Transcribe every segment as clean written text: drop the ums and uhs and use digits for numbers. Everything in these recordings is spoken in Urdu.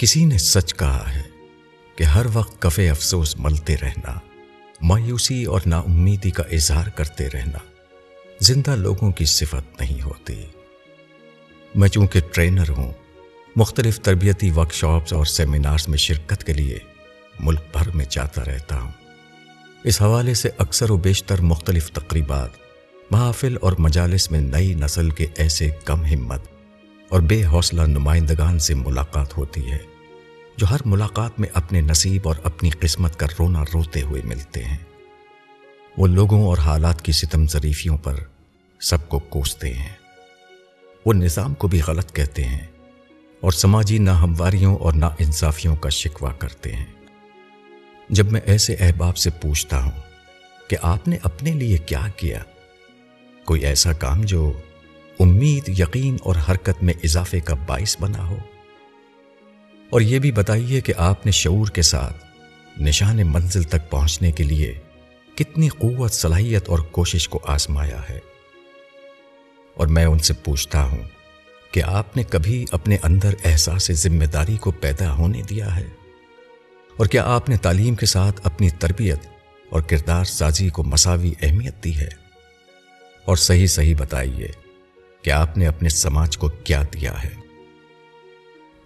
کسی نے سچ کہا ہے کہ ہر وقت کفِ افسوس ملتے رہنا، مایوسی اور نا امیدی کا اظہار کرتے رہنا زندہ لوگوں کی صفت نہیں ہوتی۔ میں چونکہ ٹرینر ہوں، مختلف تربیتی ورکشاپس اور سیمینارز میں شرکت کے لیے ملک بھر میں جاتا رہتا ہوں۔ اس حوالے سے اکثر و بیشتر مختلف تقریبات، محافل اور مجالس میں نئی نسل کے ایسے کم ہمت اور بے حوصلہ نمائندگان سے ملاقات ہوتی ہے جو ہر ملاقات میں اپنے نصیب اور اپنی قسمت کا رونا روتے ہوئے ملتے ہیں۔ وہ لوگوں اور حالات کی ستم ظریفیوں پر سب کو کوستے ہیں، وہ نظام کو بھی غلط کہتے ہیں اور سماجی ناہمواریوں اور ناانصافیوں کا شکوہ کرتے ہیں۔ جب میں ایسے احباب سے پوچھتا ہوں کہ آپ نے اپنے لیے کیا کیا، کوئی ایسا کام جو امید، یقین اور حرکت میں اضافے کا باعث بنا ہو، اور یہ بھی بتائیے کہ آپ نے شعور کے ساتھ نشان منزل تک پہنچنے کے لیے کتنی قوت، صلاحیت اور کوشش کو آزمایا ہے۔ اور میں ان سے پوچھتا ہوں کہ آپ نے کبھی اپنے اندر احساس ذمہ داری کو پیدا ہونے دیا ہے، اور کیا آپ نے تعلیم کے ساتھ اپنی تربیت اور کردار سازی کو مساوی اہمیت دی ہے؟ اور صحیح بتائیے کہ آپ نے اپنے سماج کو کیا دیا ہے۔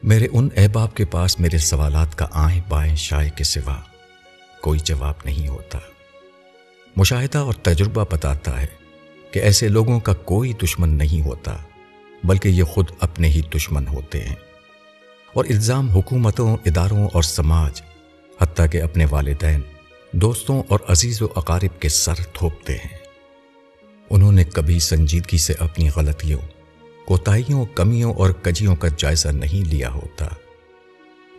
میرے ان احباب کے پاس میرے سوالات کا آئیں بائیں شائع کے سوا کوئی جواب نہیں ہوتا۔ مشاہدہ اور تجربہ بتاتا ہے کہ ایسے لوگوں کا کوئی دشمن نہیں ہوتا، بلکہ یہ خود اپنے ہی دشمن ہوتے ہیں، اور الزام حکومتوں، اداروں اور سماج، حتیٰ کہ اپنے والدین، دوستوں اور عزیز و اقارب کے سر تھوپتے ہیں۔ انہوں نے کبھی سنجیدگی سے اپنی غلطیوں، کوتاہیوں، کمیوں اور کجیوں کا جائزہ نہیں لیا ہوتا۔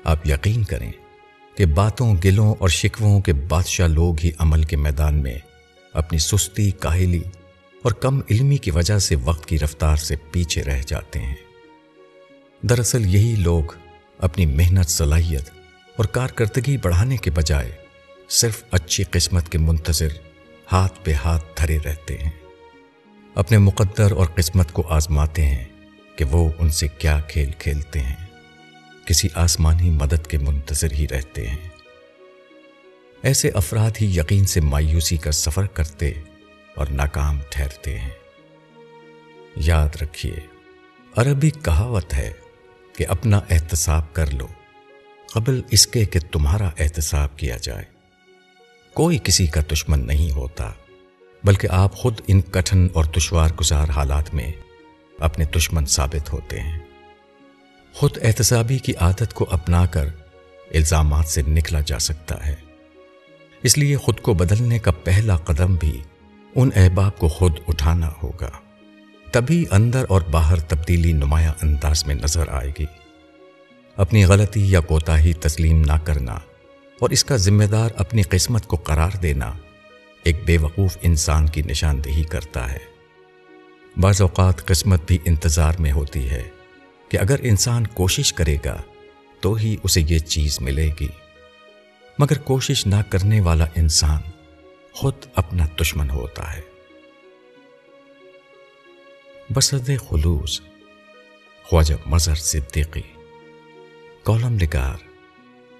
آپ یقین کریں کہ باتوں، گلوں اور شکووں کے بادشاہ لوگ ہی عمل کے میدان میں اپنی سستی، کاہلی اور کم علمی کی وجہ سے وقت کی رفتار سے پیچھے رہ جاتے ہیں۔ دراصل یہی لوگ اپنی محنت، صلاحیت اور کارکردگی بڑھانے کے بجائے صرف اچھی قسمت کے منتظر ہاتھ پہ ہاتھ دھرے رہتے ہیں، اپنے مقدر اور قسمت کو آزماتے ہیں کہ وہ ان سے کیا کھیل کھیلتے ہیں، کسی آسمانی مدد کے منتظر ہی رہتے ہیں۔ ایسے افراد ہی یقین سے مایوسی کا سفر کرتے اور ناکام ٹھہرتے ہیں۔ یاد رکھیے، عربی کہاوت ہے کہ اپنا احتساب کر لو قبل اس کے کہ تمہارا احتساب کیا جائے۔ کوئی کسی کا دشمن نہیں ہوتا، بلکہ آپ خود ان کٹھن اور دشوار گزار حالات میں اپنے دشمن ثابت ہوتے ہیں۔ خود احتسابی کی عادت کو اپنا کر الزامات سے نکلا جا سکتا ہے۔ اس لیے خود کو بدلنے کا پہلا قدم بھی ان احباب کو خود اٹھانا ہوگا، تبھی اندر اور باہر تبدیلی نمایاں انداز میں نظر آئے گی۔ اپنی غلطی یا کوتاہی تسلیم نہ کرنا اور اس کا ذمہ دار اپنی قسمت کو قرار دینا ایک بے وقوف انسان کی نشاندہی کرتا ہے۔ بعض اوقات قسمت بھی انتظار میں ہوتی ہے کہ اگر انسان کوشش کرے گا تو ہی اسے یہ چیز ملے گی، مگر کوشش نہ کرنے والا انسان خود اپنا دشمن ہوتا ہے۔ بصد خلوص، خواجہ مظہر صدیقی، کالم نگار،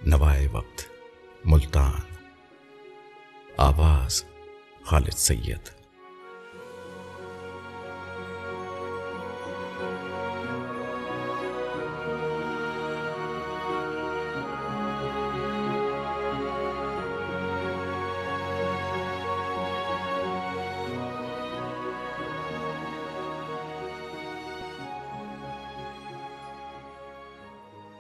نوائے وقت، ملتان۔ آواز خالد سید۔